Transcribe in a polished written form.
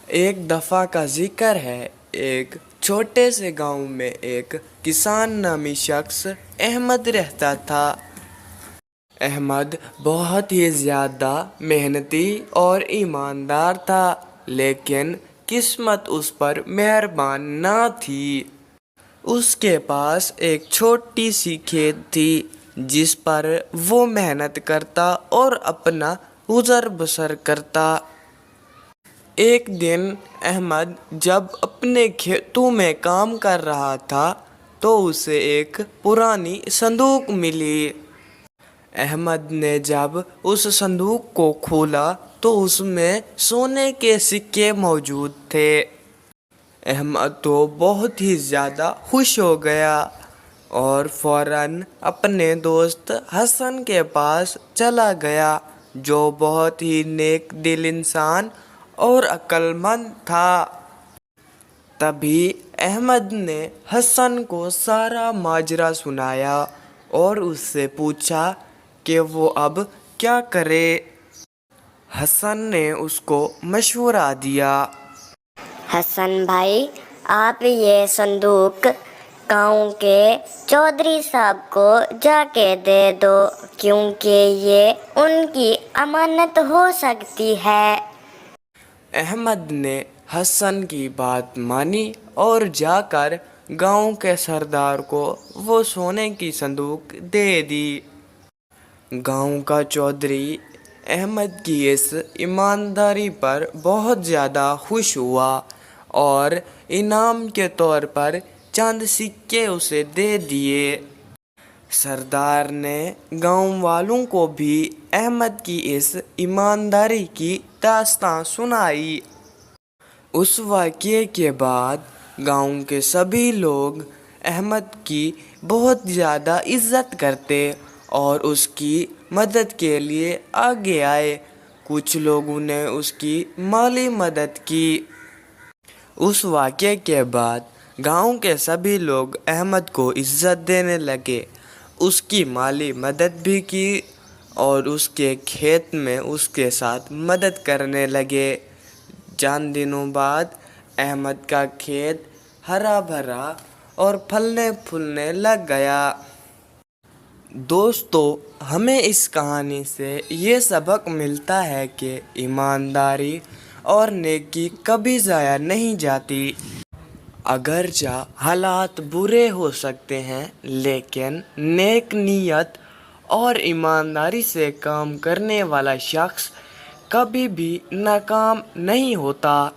ایک دفعہ کا ذکر ہے، ایک چھوٹے سے گاؤں میں ایک کسان نامی شخص احمد رہتا تھا۔ احمد بہت ہی زیادہ محنتی اور ایماندار تھا، لیکن قسمت اس پر مہربان نہ تھی۔ اس کے پاس ایک چھوٹی سی کھیت تھی جس پر وہ محنت کرتا اور اپنا گزر بسر کرتا۔ ایک دن احمد جب اپنے کھیتوں میں کام کر رہا تھا تو اسے ایک پرانی صندوق ملی۔ احمد نے جب اس صندوق کو کھولا تو اس میں سونے کے سکے موجود تھے۔ احمد تو بہت ہی زیادہ خوش ہو گیا اور فوراً اپنے دوست حسن کے پاس چلا گیا جو بہت ہی نیک دل انسان اور عقل مند تھا۔ تبھی احمد نے حسن کو سارا ماجرا سنایا اور اس سے پوچھا کہ وہ اب کیا کرے۔ حسن نے اس کو مشورہ دیا۔ حسن بھائی، آپ یہ صندوق گاؤں کے چودھری صاحب کو جا کے دے دو، کیونکہ یہ ان کی امانت ہو سکتی ہے۔ احمد نے حسن کی بات مانی اور جا کر گاؤں کے سردار کو وہ سونے کی صندوق دے دی۔ گاؤں کا چودھری احمد کی اس ایمانداری پر بہت زیادہ خوش ہوا اور انعام کے طور پر چند سکے اسے دے دیے۔ سردار نے گاؤں والوں کو بھی احمد کی اس ایمانداری کی داستان سنائی۔ اس واقعے کے بعد گاؤں کے سبھی لوگ احمد کی بہت زیادہ عزت کرتے اور اس کی مدد کے لیے آگے آئے۔ کچھ لوگوں نے اس کی مالی مدد کی۔ اس واقعے کے بعد گاؤں کے سبھی لوگ احمد کو عزت دینے لگے، اس کی مالی مدد بھی کی اور اس کے کھیت میں اس کے ساتھ مدد کرنے لگے۔ چند دنوں بعد احمد کا کھیت ہرا بھرا اور پھلنے پھولنے لگ گیا۔ دوستو، ہمیں اس کہانی سے یہ سبق ملتا ہے کہ ایمانداری اور نیکی کبھی ضائع نہیں جاتی۔ اگرچہ حالات برے ہو سکتے ہیں، لیکن نیک نیت اور ایمانداری سے کام کرنے والا شخص کبھی بھی ناکام نہیں ہوتا۔